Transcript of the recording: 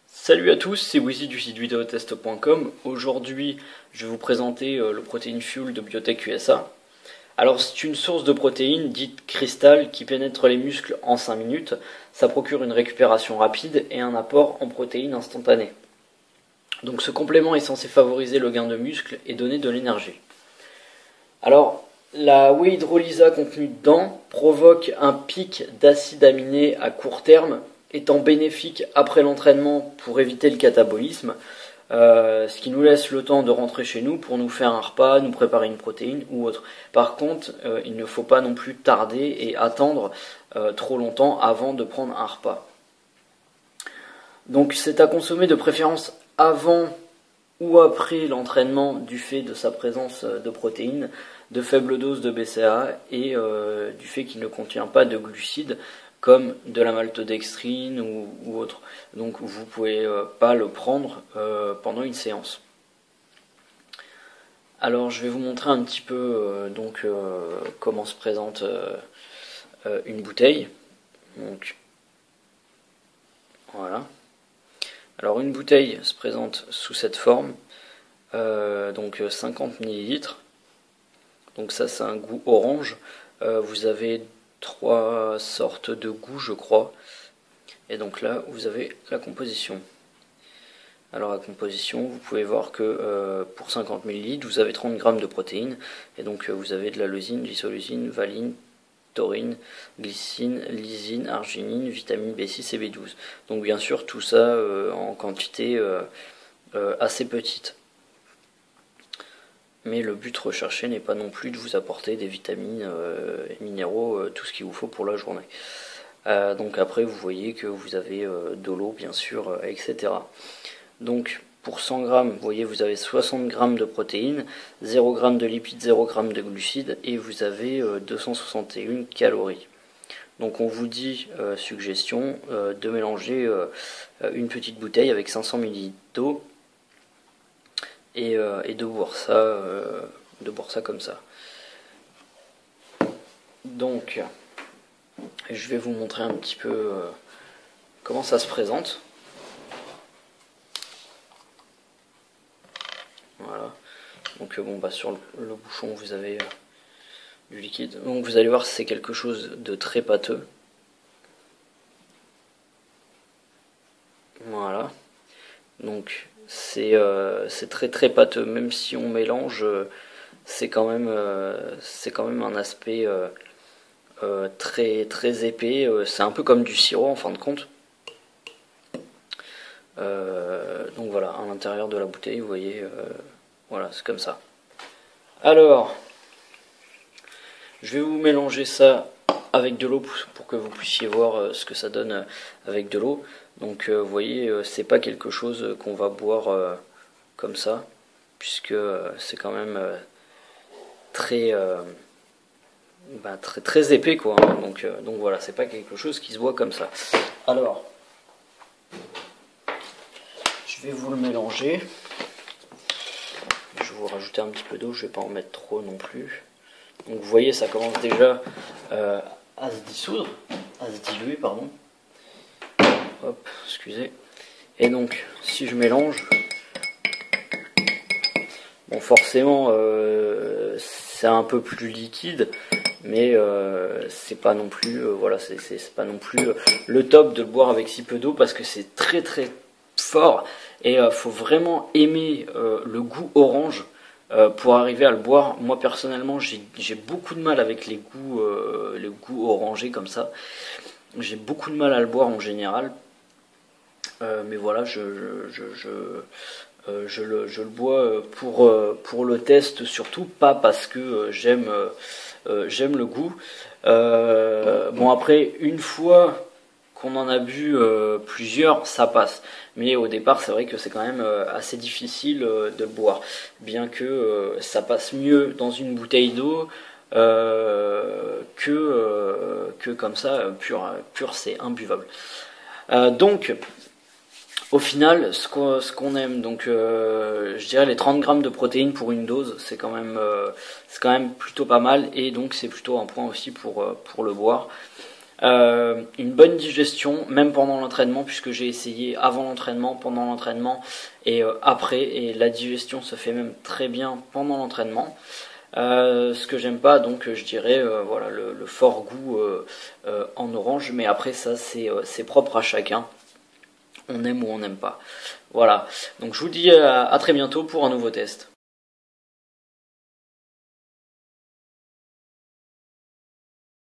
Salut à tous, c'est Wizzy du site videotest.com. Aujourd'hui, je vais vous présenter le Protein Fuel de Biotech USA. Alors, c'est une source de protéines dite cristal qui pénètre les muscles en 5 minutes. Ça procure une récupération rapide et un apport en protéines instantané. Donc, ce complément est censé favoriser le gain de muscles et donner de l'énergie. Alors, la whey hydrolysa contenue dedans provoque un pic d'acides aminés à court terme, étant bénéfique après l'entraînement pour éviter le catabolisme, ce qui nous laisse le temps de rentrer chez nous pour nous faire un repas, nous préparer une protéine ou autre. Par contre, il ne faut pas non plus tarder et attendre trop longtemps avant de prendre un repas. Donc c'est à consommer de préférence avant ou après l'entraînement du fait de sa présence de protéines, de faibles doses de BCAA et du fait qu'il ne contient pas de glucides comme de la maltodextrine ou autre. Donc vous ne pouvez pas le prendre pendant une séance. Alors je vais vous montrer un petit peu comment se présente une bouteille. Donc voilà. Alors une bouteille se présente sous cette forme, donc 50 ml. Donc ça c'est un goût orange. Vous avez 3 sortes de goûts je crois. Et donc là vous avez la composition. Alors la composition, vous pouvez voir que pour 50 ml vous avez 30 g de protéines. Et donc vous avez de la leucine, l'isoleucine, valine, taurine, glycine, lysine, arginine, vitamine B6 et B12. Donc bien sûr tout ça en quantité assez petite. Mais le but recherché n'est pas non plus de vous apporter des vitamines et minéraux, tout ce qu'il vous faut pour la journée. Donc après vous voyez que vous avez de l'eau bien sûr, etc. Donc pour 100 g, vous voyez vous avez 60 g de protéines, 0 g de lipides, 0 g de glucides et vous avez 261 calories. Donc on vous dit, suggestion, de mélanger une petite bouteille avec 500 ml d'eau et de boire ça comme ça. Donc je vais vous montrer un petit peu comment ça se présente. Voilà. Donc sur le bouchon vous avez du liquide. Donc vous allez voir c'est quelque chose de très pâteux. Voilà. Donc c'est très très pâteux, même si on mélange, c'est quand même un aspect très très épais. C'est un peu comme du sirop en fin de compte. Donc voilà, à l'intérieur de la bouteille, vous voyez, voilà, c'est comme ça. Alors, je vais vous mélanger ça avec de l'eau pour que vous puissiez voir ce que ça donne avec de l'eau. Donc vous voyez, c'est pas quelque chose qu'on va boire comme ça, puisque c'est quand même très très épais quoi. Hein. Donc voilà, c'est pas quelque chose qui se boit comme ça. Alors, je vais vous le mélanger. Je vais vous rajouter un petit peu d'eau, je vais pas en mettre trop non plus. Donc vous voyez, ça commence déjà à se dissoudre, à se diluer, pardon. Hop, excusez. Et donc, si je mélange, bon, forcément, c'est un peu plus liquide, mais c'est pas non plus, voilà, c'est pas non plus le top de le boire avec si peu d'eau parce que c'est très très fort et faut vraiment aimer le goût orange. Pour arriver à le boire, moi personnellement j'ai beaucoup de mal avec les goûts orangés comme ça. J'ai beaucoup de mal à le boire en général. Mais voilà, je le bois pour le test surtout, pas parce que j'aime le goût. Bon après, une fois qu'on en a bu plusieurs, ça passe. Mais au départ, c'est vrai que c'est quand même assez difficile de le boire. Bien que ça passe mieux dans une bouteille d'eau que comme ça, pur c'est imbuvable. Donc, au final, ce qu'on aime, donc je dirais les 30 grammes de protéines pour une dose, c'est quand même plutôt pas mal. Et donc c'est plutôt un point aussi pour le boire. une bonne digestion, même pendant l'entraînement, puisque j'ai essayé avant l'entraînement, pendant l'entraînement et après, et la digestion se fait même très bien pendant l'entraînement. Ce que j'aime pas, donc je dirais voilà le fort goût en orange, mais après ça c'est propre à chacun. On aime ou on n'aime pas. Voilà, donc je vous dis à très bientôt pour un nouveau test.